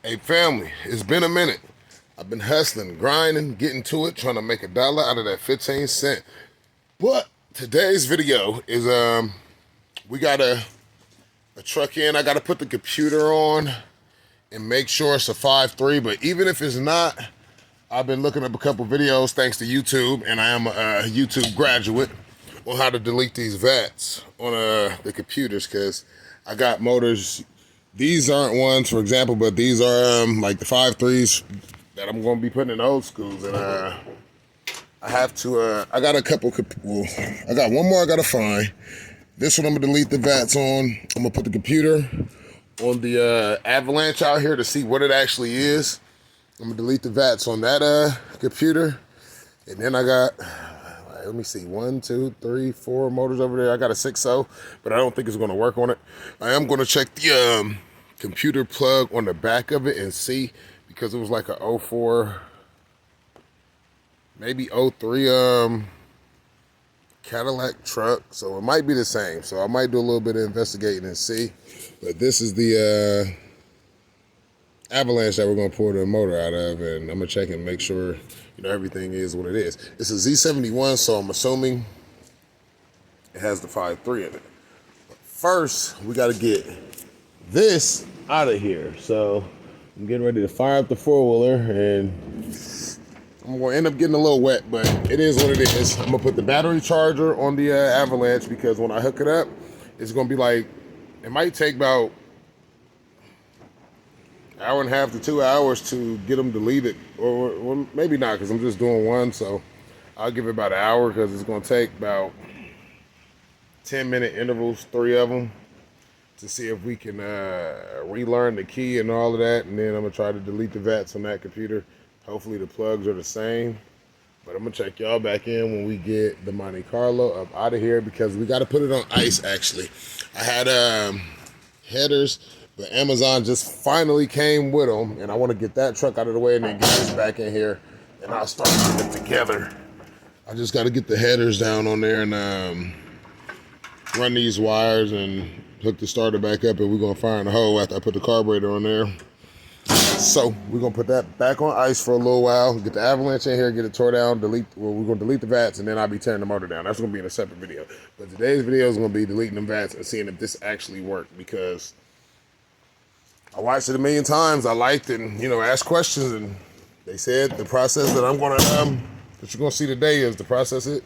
Hey family, it's been a minute. I've been hustling, grinding, getting to it, trying to make $1 out of that 15 cent. But today's video is we got a truck in. I gotta put the computer on and make sure it's a 5.3, but even if it's not, I've been looking up a couple videos thanks to YouTube, and I am a YouTube graduate on how to delete these V.A.Ts on the computers, because I got motors. These aren't ones, for example, but these are like the 5.3's that I'm going to be putting in old schools. And I have to, I got a couple, well, I got one more I got to find. This one I'm going to delete the V.A.Ts on. I'm going to put the computer on the avalanche out here to see what it actually is. I'm going to delete the V.A.Ts on that computer. And then I got, let me see, 1, 2, 3, 4 motors over there. I got a 6.0, but I don't think it's going to work on it. I am going to check the computer plug on the back of it and see, because it was like a 04, maybe 03 Cadillac truck, so it might be the same. So I might do a little bit of investigating and see. But this is the avalanche that we're going to pour the motor out of, and I'm going to check and make sure everything is what it is. It's a Z71, so I'm assuming it has the 5.3 in it. But first, we got to get this out of here. So I'm getting ready to fire up the four-wheeler, and I'm going to end up getting a little wet, but it is what it is. I'm going to put the battery charger on the avalanche, because when I hook it up, it's going to be like, it might take about hour and a half to 2 hours to get them deleted, or maybe not, because I'm just doing one, so I'll give it about an hour, because it's going to take about 10-minute intervals, 3 of them, to see if we can relearn the key and all of that. And then I'm going to try to delete the V.A.Ts on that computer. Hopefully the plugs are the same, but I'm going to check y'all back in when we get the Monte Carlo up out of here, because we got to put it on ice. Actually, I had headers, but Amazon just finally came with them, and I want to get that truck out of the way and then get this back in here, and I'll start putting it together. I just got to get the headers down on there and run these wires and hook the starter back up, and we're going to fire in the hole after I put the carburetor on there. So we're going to put that back on ice for a little while, get the avalanche in here, get it tore down, we're going to delete the V.A.Ts, and then I'll be tearing the motor down. That's going to be in a separate video. But today's video is going to be deleting the V.A.Ts and seeing if this actually worked, because I watched it a million times. I liked it and, asked questions, and they said the process that I'm going to, that you're going to see today is the process it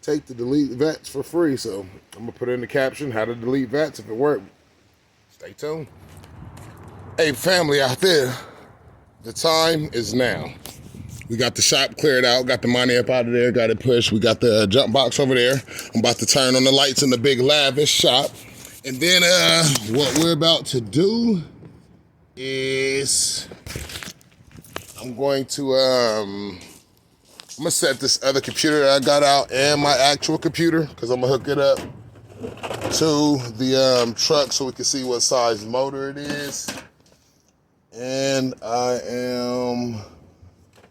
take to delete V.A.Ts for free. So I'm going to put in the caption, how to delete V.A.Ts if it worked. Stay tuned. Hey family out there, the time is now. We got the shop cleared out, got the money up out of there, got it pushed. We got the jump box over there. I'm about to turn on the lights in the big lavish shop. And then what we're about to do is I'm going to set this other computer that I got out and my actual computer, because I'm gonna hook it up to the truck so we can see what size motor it is. And I am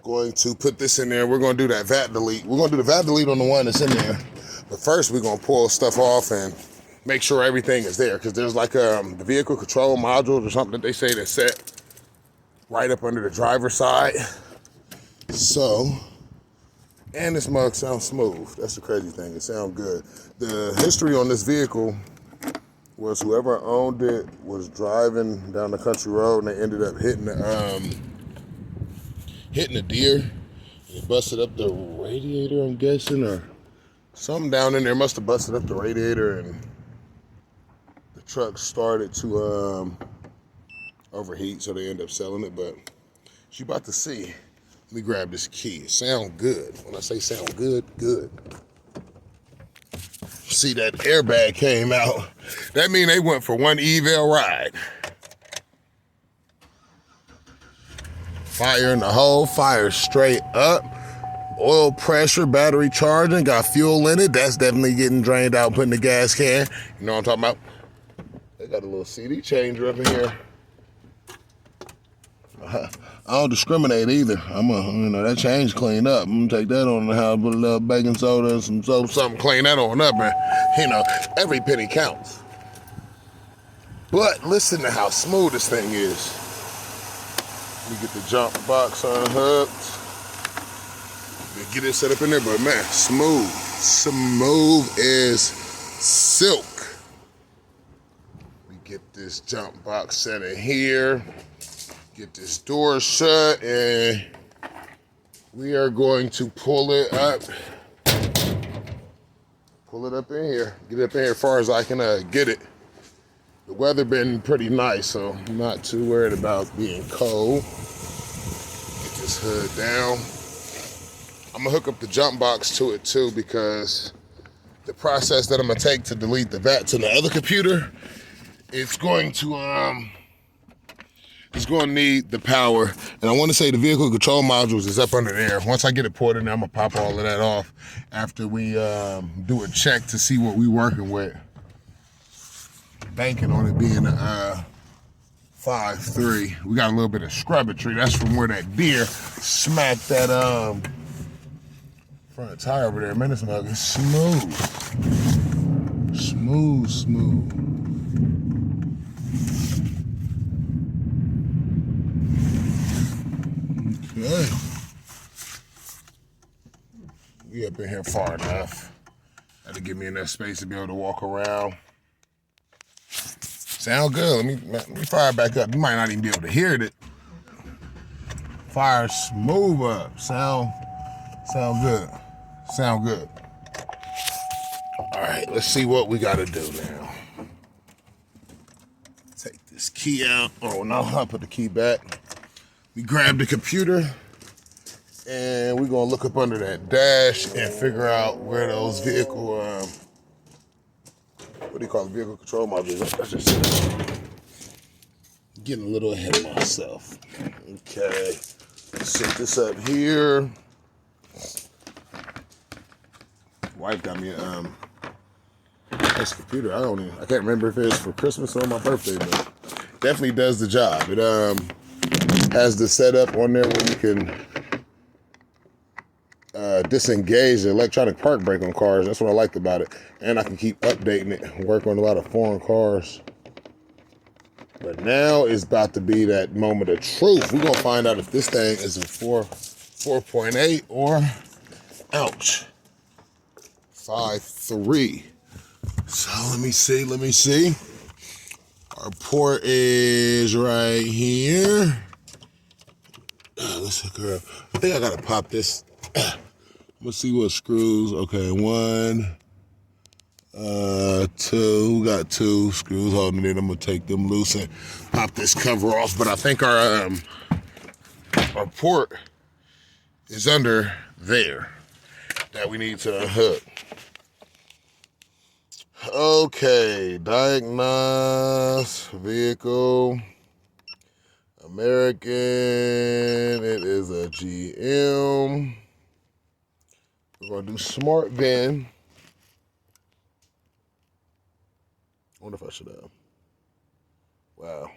going to put this in there. We're going to do that V.A.T delete. We're going to do the V.A.T delete on the one that's in there. But first, we're going to pull stuff off and make sure everything is there, because there's like the vehicle control modules or something that they say that's set right up under the driver's side. So, and this mug sounds smooth. That's the crazy thing. It sounds good. The history on this vehicle was whoever owned it was driving down the country road, and they ended up hitting the deer. It busted up the radiator, I'm guessing, or something down in there must have busted up the radiator, and the truck started to overheat, so they ended up selling it. But you about to see. Let me grab this key. It sounds good. When I say sound good, good. See, that airbag came out. That means they went for one eval ride. Fire in the hole, fire straight up. Oil pressure, battery charging, got fuel in it. That's definitely getting drained out, putting the gas can. You know what I'm talking about? They got a little CD changer up in here. I don't discriminate either. That change clean up. I'm gonna take that on the house, put a little baking soda and some soap, something, clean that on up, and every penny counts. But listen to how smooth this thing is. Let me get the jump box unhooked. Get it set up in there, but man, smooth. Smooth as silk. We get this jump box set in here. Get this door shut, and we are going to pull it up. Pull it up in here. Get it up in here as far as I can get it. The weather been pretty nice, so I'm not too worried about being cold. Get this hood down. I'm gonna hook up the jump box to it too, because the process that I'm gonna take to delete the V.A.T to the other computer, it's going to need the power. And I want to say the vehicle control modules is up under there. Once I get it poured in there, I'm gonna pop all of that off after we do a check to see what we working with. Banking on it being a 5.3. We got a little bit of scrubbertree. That's from where that deer smacked that front tire over there. Man, it's smooth. Smooth, smooth. Okay. We up in here far enough. That'll give me enough space to be able to walk around. Sound good. Let me fire it back up. You might not even be able to hear it. Fire smooth up. Sound good. Sound good. All right, let's see what we gotta do now. Take this key out. Oh no, I'll put the key back. We grab the computer and we're gonna look up under that dash and figure out where those vehicle, what do you call it, vehicle control modules? That's just getting a little ahead of myself. Okay, set this up here. Wife got me this computer. I can't remember if it's for Christmas or my birthday, but definitely does the job. It has the setup on there where you can disengage the electronic park brake on cars. That's what I liked about it. And I can keep updating it, work on a lot of foreign cars. But now it's about to be that moment of truth. We're gonna find out if this thing is a 4.8 or, ouch, 5.3. So let me see. Our port is right here. Let's hook her up. I think I gotta pop this. Let's see what screws. Okay, 1, 2. We got 2 screws holding it. I'm gonna take them loose and pop this cover off. But I think our port is under there that we need to unhook. Okay, diagnose vehicle. American, it is a GM. We're gonna do smart VIN. I wonder if I should have. Wow.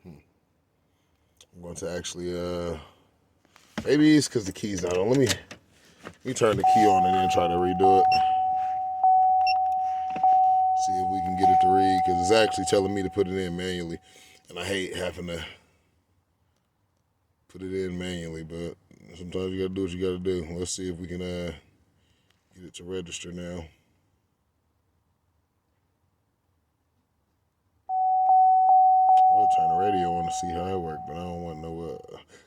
I'm going to actually, maybe it's because the key's not on. Let me turn the key on and then try to redo it. See if we can get it to read, because it's actually telling me to put it in manually. And I hate having to put it in manually, but sometimes you gotta do what you gotta do. Let's see if we can get it to register now. I'll turn the radio on to see how it works, but I don't want no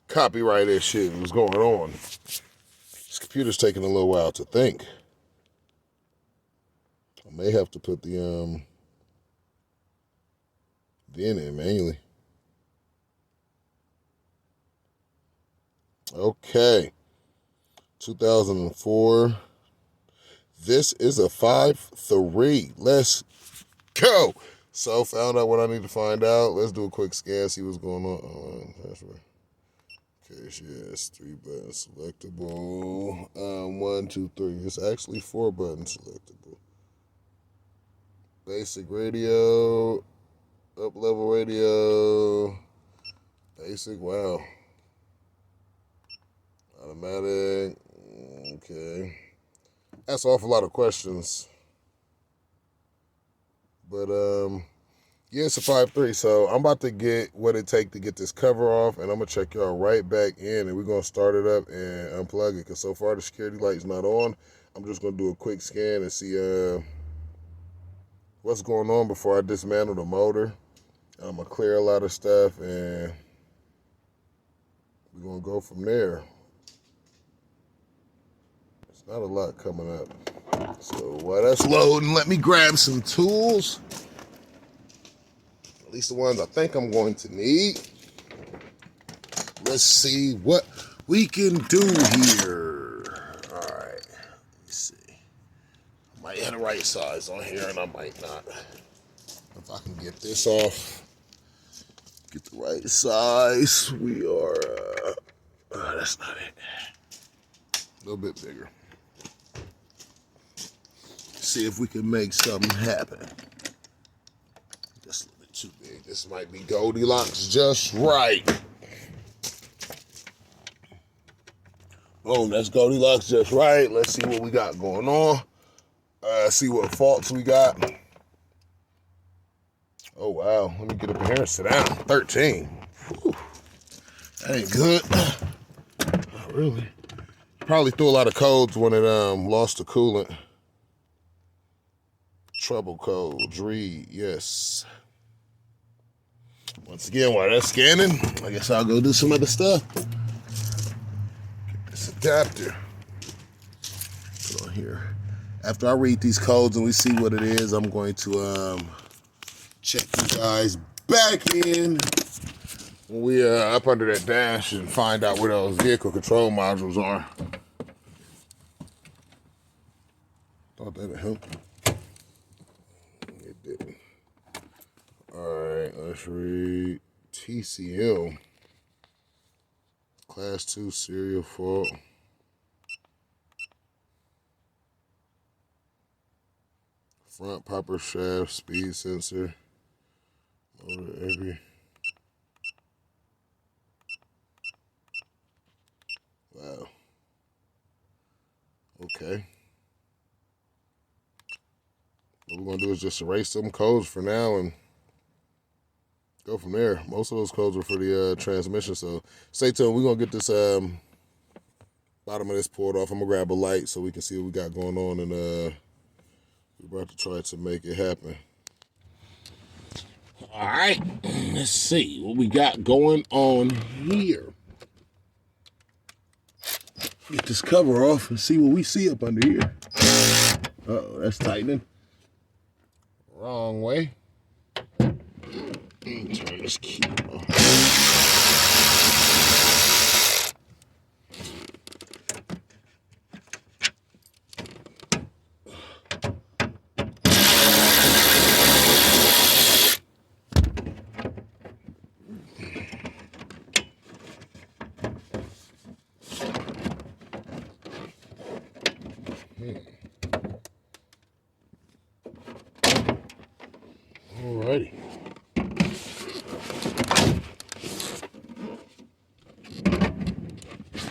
copyrighted shit. What's going on? This computer's taking a little while to think. I may have to put the VIN in manually. Okay, 2004. This is a 5.3. Let's go. So found out what I need to find out. Let's do a quick scan, see what's going on. That's right. Okay, yes, 3 buttons selectable. 1, 2, 3. It's actually 4 buttons selectable. Basic radio, up level radio, basic. Wow. Automatic. Okay. That's an awful lot of questions. But Yeah, it's a 5.3. So I'm about to get what it take to get this cover off, and I'm gonna check y'all right back in, and we're gonna start it up and unplug it. Cause so far the security light's not on. I'm just gonna do a quick scan and see what's going on before I dismantle the motor. I'm gonna clear a lot of stuff, and we're gonna go from there. It's not a lot coming up. So while that's loading, let me grab some tools. At least the ones I think I'm going to need. Let's see what we can do here. All right, let's see. I might have the right size on here, and I might not. If I can get this off, get the right size. We are, that's not it. A little bit bigger. See if we can make something happen. That's a little bit too big. This might be Goldilocks just right. Boom, that's Goldilocks just right. Let's see what we got going on. See what faults we got. Oh, wow. Let me get up in here and sit down. 13. Whew. That ain't good. Not really. Probably threw a lot of codes when it lost the coolant. Trouble codes. Read. Yes. Once again, while that's scanning, I guess I'll go do some other stuff. Get this adapter. Put on here. After I read these codes and we see what it is, I'm going to check you guys back in when we up under that dash and find out where those vehicle control modules are. Thought that'd help. It didn't. All right, let's read TCM. Class 2 serial fault. Front popper shaft speed sensor. Motor every. Wow. Okay. What we're gonna do is just erase some codes for now and go from there. Most of those codes were for the transmission, so stay tuned. We're gonna get this bottom of this pulled off. I'm gonna grab a light so we can see what we got going on, and we're about to try to make it happen. All right, let's see what we got going on here. Get this cover off and see what we see up under here. Uh-oh, that's tightening. Wrong way. Turn this key off. Alrighty.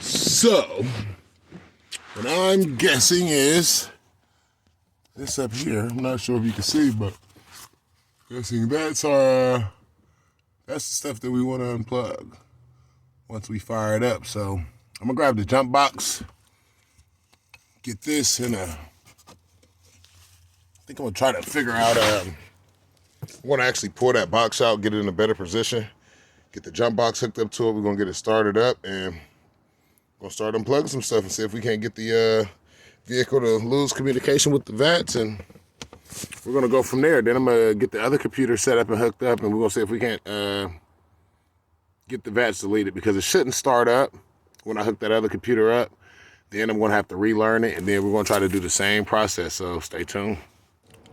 So, what I'm guessing is this up here. I'm not sure if you can see, but guessing that's the stuff that we want to unplug once we fire it up. So I'm gonna grab the jump box, get this in I think I'm gonna try to figure out I want to actually pull that box out, get it in a better position, get the jump box hooked up to it. We're gonna get it started up and gonna start unplugging some stuff and see if we can't get the vehicle to lose communication with the V.A.T, and we're gonna go from there. Then I'm gonna get the other computer set up and hooked up, and we're gonna see if we can't get the V.A.T deleted, because it shouldn't start up when I hook that other computer up. Then I'm gonna have to relearn it, and then we're gonna try to do the same process, so stay tuned.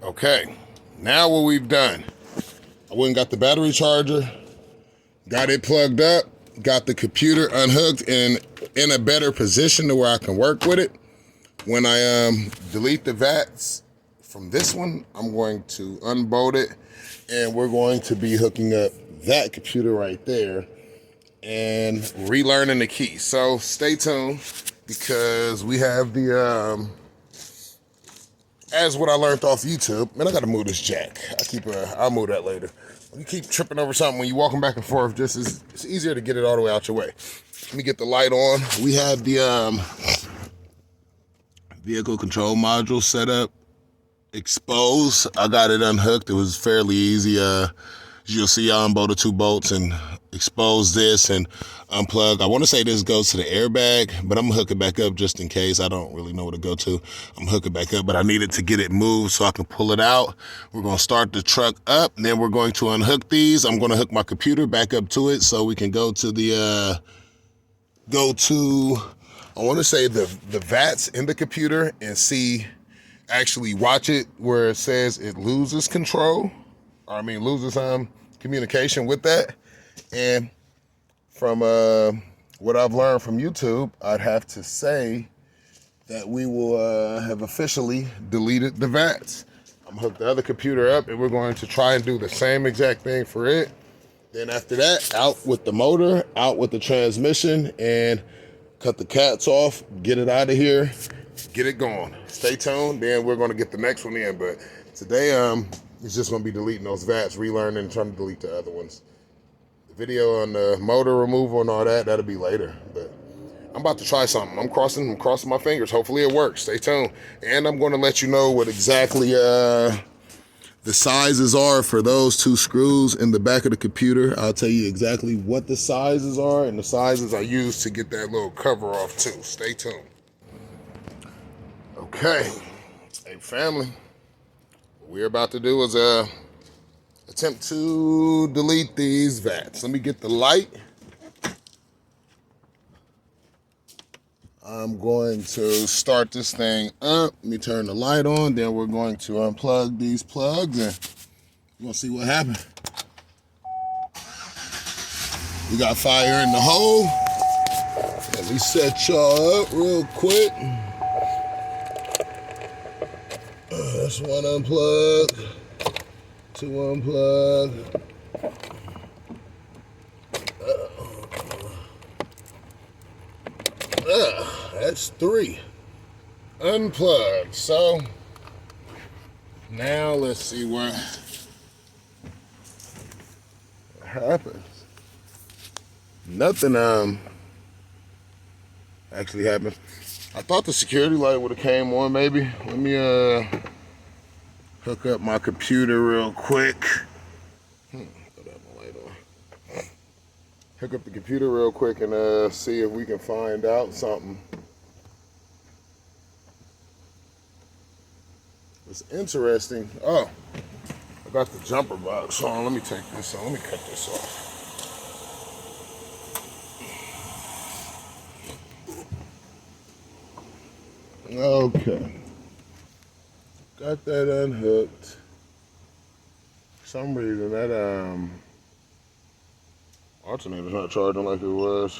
Okay, now what we've done, I went and got the battery charger, got it plugged up, got the computer unhooked and in a better position to where I can work with it. When I delete the V.A.Ts from this one, I'm going to unbolt it, and we're going to be hooking up that computer right there and relearning the key. So stay tuned, because we have the as what I learned off YouTube. Man, I gotta move this jack. I'll move that later. you keep tripping over something when you're walking back and forth, just it's easier to get it all the way out your way. Let me get the light on. We have the vehicle control module set up, exposed. I got it unhooked. It was fairly easy. You'll see I unbolted 2 bolts and expose this and unplug. I want to say this goes to the airbag, but I'm gonna hook it back up just in case. I don't really know where to go to. I'm hooking back up, but I needed to get it moved so I can pull it out. We're gonna start the truck up, and then we're going to unhook these. I'm gonna hook my computer back up to it so we can go to the I want to say the V.A.T's in the computer and actually watch it where it says it loses control. Loses communication with that. And from what I've learned from YouTube, I'd have to say that we will have officially deleted the V.A.T's. I'm hooked the other computer up, and we're going to try and do the same exact thing for it. Then after that, out with the motor, out with the transmission, and cut the cats off, get it out of here, get it going. Stay tuned, then we're going to get the next one in. But today, it's just going to be deleting those V.A.T's, relearning, and trying to delete the other ones. The video on the motor removal and all that, that'll be later. But I'm about to try something. I'm crossing my fingers. Hopefully it works. Stay tuned. And I'm going to let you know what exactly the sizes are for those 2 screws in the back of the computer. I'll tell you exactly what the sizes are and the sizes I use to get that little cover off too. Stay tuned. Okay. Hey, family. What we're about to do is attempt to delete these V.A.T's. Let me get the light. I'm going to start this thing up. Let me turn the light on. Then we're going to unplug these plugs and we're going to see what happens. We got fire in the hole. Let me set y'all up real quick. That's 1 unplug. 2 unplug. That's 3 unplugged. So now let's see what happens. Nothing actually happened. I thought the security light would have came on maybe. Let me hook up my computer real quick. Hook up the computer real quick and see if we can find out something. It's interesting. Oh, I got the jumper box on. Let me take this on. Let me cut this off. Okay. Got that unhooked. For some reason that alternator's not charging like it was.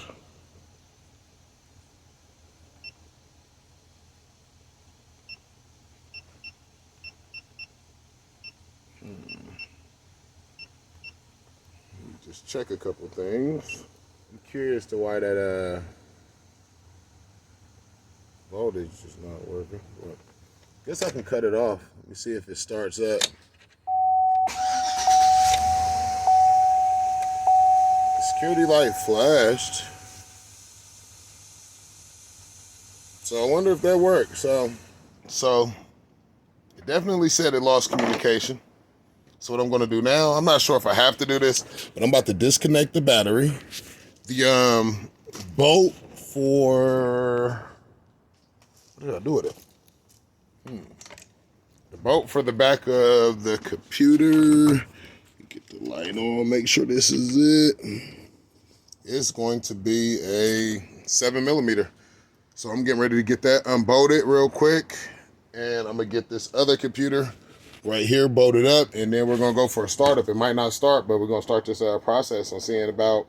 Just check a couple things. I'm curious to why that voltage is not working. But guess I can cut it off. Let me see if it starts up. The security light flashed. So I wonder if that worked. So it definitely said it lost communication. So what I'm gonna do now, I'm not sure if I have to do this, but I'm about to disconnect the battery. The bolt for, what did I do with it? The bolt for the back of the computer. Get the light on, make sure this is it. It's going to be a 7mm. So I'm getting ready to get that unbolted real quick. And I'm gonna get this other computer right here bolted up, and then we're gonna go for a startup. It might not start, but we're gonna start this process on seeing about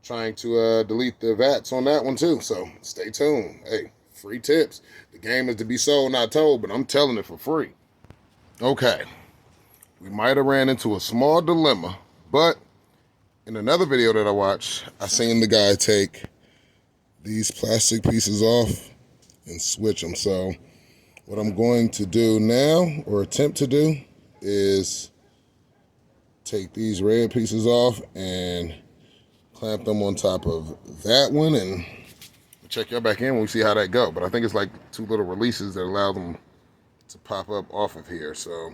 trying to delete the V.A.T's on that one too. So stay tuned. Hey, free tips. The game is to be sold, not told, but I'm telling it for free. Okay, we might have ran into a small dilemma, but in another video that I watched, I seen the guy take these plastic pieces off and switch them. So what I'm going to do now, or attempt to do, is take these red pieces off and clamp them on top of that one, and check y'all back in when we see how that go. But I think it's like 2 little releases that allow them to pop up off of here. So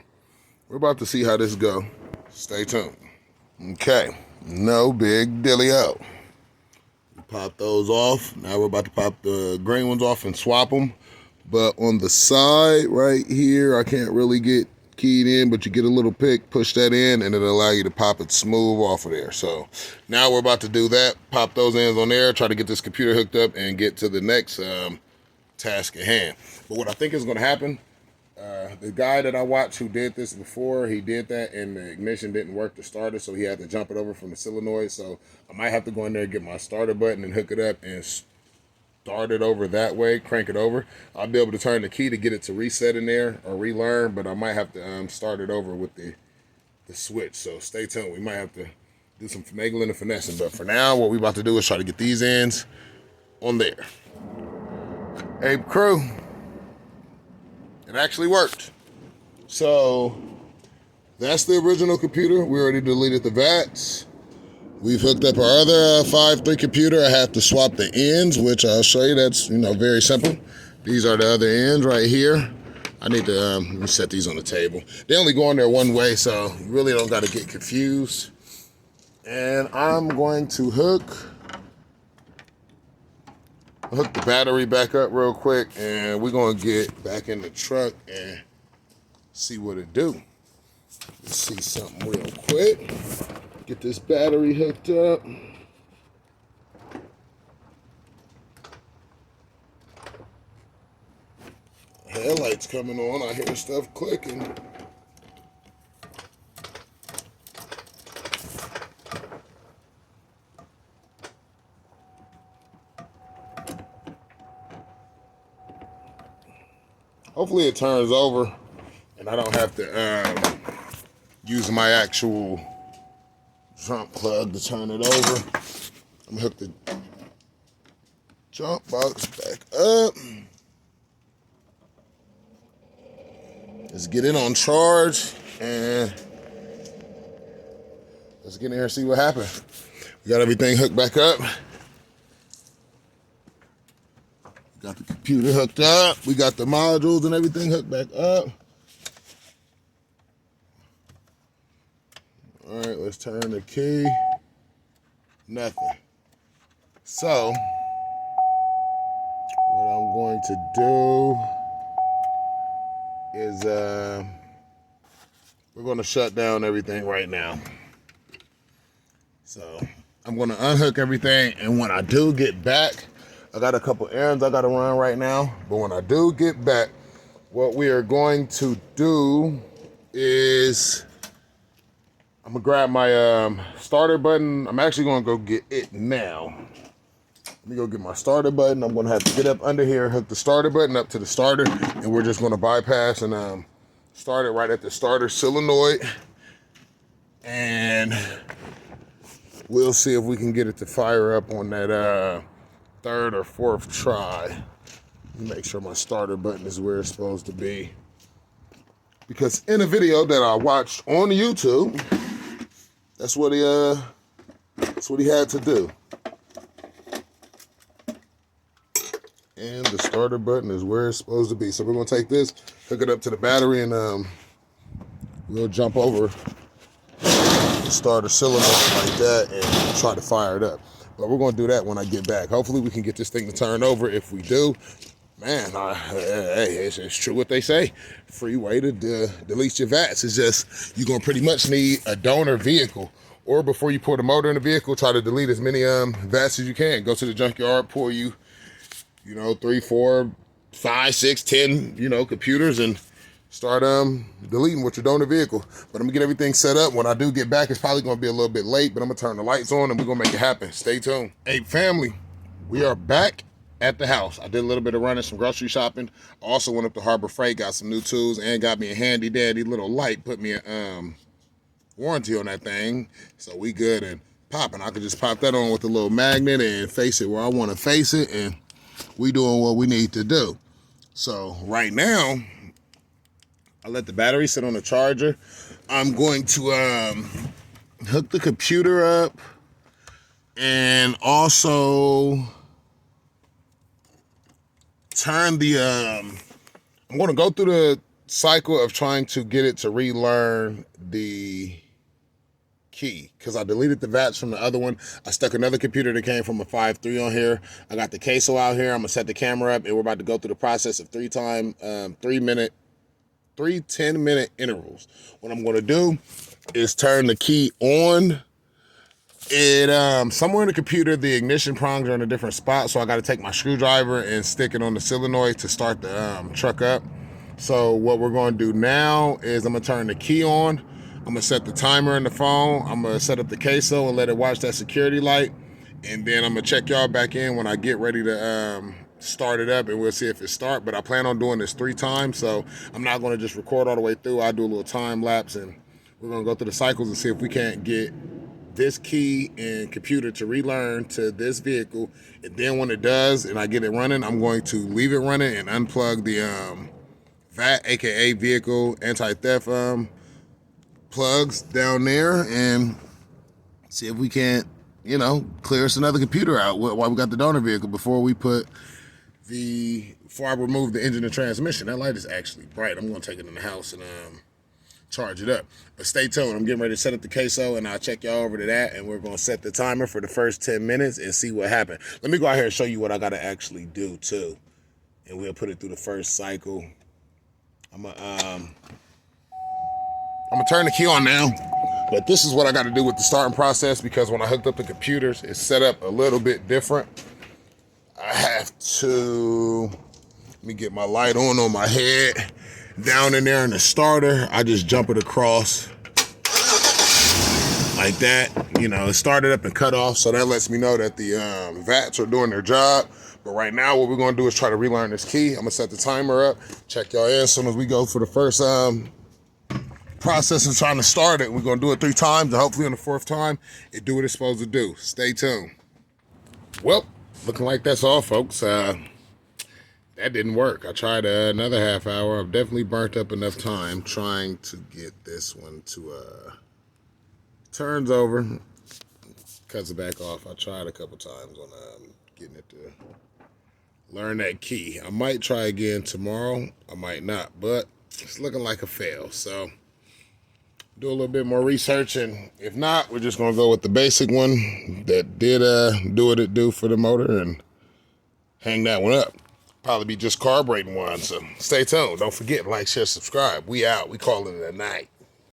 we're about to see how this go. Stay tuned. Okay, no big dealio. We pop those off. Now we're about to pop the green ones off and swap them. But on the side right here, I can't really get keyed in, but you get a little pick, push that in, and it'll allow you to pop it smooth off of there. So now we're about to do that. Pop those ends on there, try to get this computer hooked up and get to the next task at hand. But what I think is going to happen, the guy that I watched who did this before, he did that and the ignition didn't work to start it, so he had to jump it over from the solenoid. So I might have to go in there and get my starter button and hook it up and start it over that way, crank it over. I'll be able to turn the key to get it to reset in there or relearn, but I might have to start it over with the switch. So stay tuned. We might have to do some finagling and finessing. But for now, what we're about to do is try to get these ends on there. Hey, crew. It actually worked. So that's the original computer. We already deleted the V.A.T s. We've hooked up our other 5.3 computer. I have to swap the ends, which I'll show you. That's, very simple. These are the other ends right here. I need to let me set these on the table. They only go on there one way, so you really don't got to get confused. And I'm going to hook the battery back up real quick, and we're going to get back in the truck and see what it do. Let's see something real quick. Get this battery hooked up. Headlights coming on. I hear stuff clicking. Hopefully it turns over and I don't have to use my actual jump plug to turn it over. I'm gonna hook the jump box back up. Let's get it on charge and let's get in here and see what happens. We got everything hooked back up. Got the computer hooked up. We got the modules and everything hooked back up. All right, let's turn the key. Nothing. So, what I'm going to do is we're going to shut down everything right now. So, I'm going to unhook everything, and when I do get back, I got a couple errands I got to run right now, but when I do get back, what we are going to do is I'm gonna grab my starter button. I'm actually gonna go get it now. Let me go get my starter button. I'm gonna have to get up under here, hook the starter button up to the starter, and we're just gonna bypass and start it right at the starter solenoid. And we'll see if we can get it to fire up on that third or fourth try. Make sure my starter button is where it's supposed to be. Because in a video that I watched on YouTube, that's what he had to do. And the starter button is where it's supposed to be. So we're gonna take this, hook it up to the battery, and we'll jump over the starter solenoid like that and try to fire it up. But we're gonna do that when I get back. Hopefully we can get this thing to turn over. If we do, man, hey, it's true what they say. Free way to delete your V.A.T s. It's just, you're gonna pretty much need a donor vehicle. Or before you pour the motor in the vehicle, try to delete as many V.A.T s as you can. Go to the junkyard, pour you 3, 4, 5, 6, 10, computers, and start deleting with your donor vehicle. But I'm gonna get everything set up. When I do get back, it's probably gonna be a little bit late, but I'm gonna turn the lights on and we're gonna make it happen. Stay tuned. Hey family, we are back at the house. I did a little bit of running, some grocery shopping. Also went up to Harbor Freight, got some new tools, and got me a handy dandy little light. Put me a warranty on that thing, so we good and popping. I could just pop that on with a little magnet and face it where I want to face it, and we doing what we need to do. So right now, I let the battery sit on the charger. I'm going to hook the computer up, and also turn the, I'm going to go through the cycle of trying to get it to relearn the key, because I deleted the V.A.T from the other one. I stuck another computer that came from a 5.3 on here. I got the queso out here. I'm gonna set the camera up, and we're about to go through the process of 3 10-minute intervals. What I'm gonna do is turn the key on. It somewhere in the computer, the ignition prongs are in a different spot, so I got to take my screwdriver and stick it on the solenoid to start the truck up. So what we're going to do now is I'm gonna turn the key on. I'm gonna set the timer in the phone. I'm gonna set up the queso and let it watch that security light, and then I'm gonna check y'all back in when I get ready to start it up, and we'll see if it starts. But I plan on doing this 3 times, so I'm not gonna just record all the way through. I'll do a little time lapse, and we're gonna go through the cycles and see if we can't get this key and computer to relearn to this vehicle. And then when it does and I get it running, I'm going to leave it running and unplug the V.A.T, aka vehicle anti-theft plugs down there, and see if we can't, clear us another computer out while we got the donor vehicle before I remove the engine and transmission. That light is actually bright. I'm gonna take it in the house and charge it up. But stay tuned. I'm getting ready to set up the queso, and I'll check y'all over to that, and we're gonna set the timer for the first 10 minutes and see what happens. Let me go out here and show you what I gotta actually do too, and we'll put it through the first cycle. I'm gonna turn the key on now, but this is what I got to do with the starting process, because when I hooked up the computers, it's set up a little bit different. I have to, let me get my light on my head. Down in there in the starter, I just jump it across like that. It started up and cut off, so that lets me know that the V.A.Ts are doing their job. But right now, what we're gonna do is try to relearn this key. I'm gonna set the timer up, check y'all in as soon as we go for the first process of trying to start it. We're gonna do it 3 times, and hopefully on the 4th time, it do what it's supposed to do. Stay tuned. Well, looking like that's all, folks. That didn't work. I tried another half hour. I've definitely burnt up enough time trying to get this one to turns over, cuts it back off. I tried a couple times on getting it to learn that key. I might try again tomorrow. I might not, but it's looking like a fail. So do a little bit more research, and if not, we're just gonna go with the basic one that did do what it do for the motor and hang that one up. Probably be just carbureting one. So stay tuned. Don't forget, like, share, subscribe. We out. We call it a night.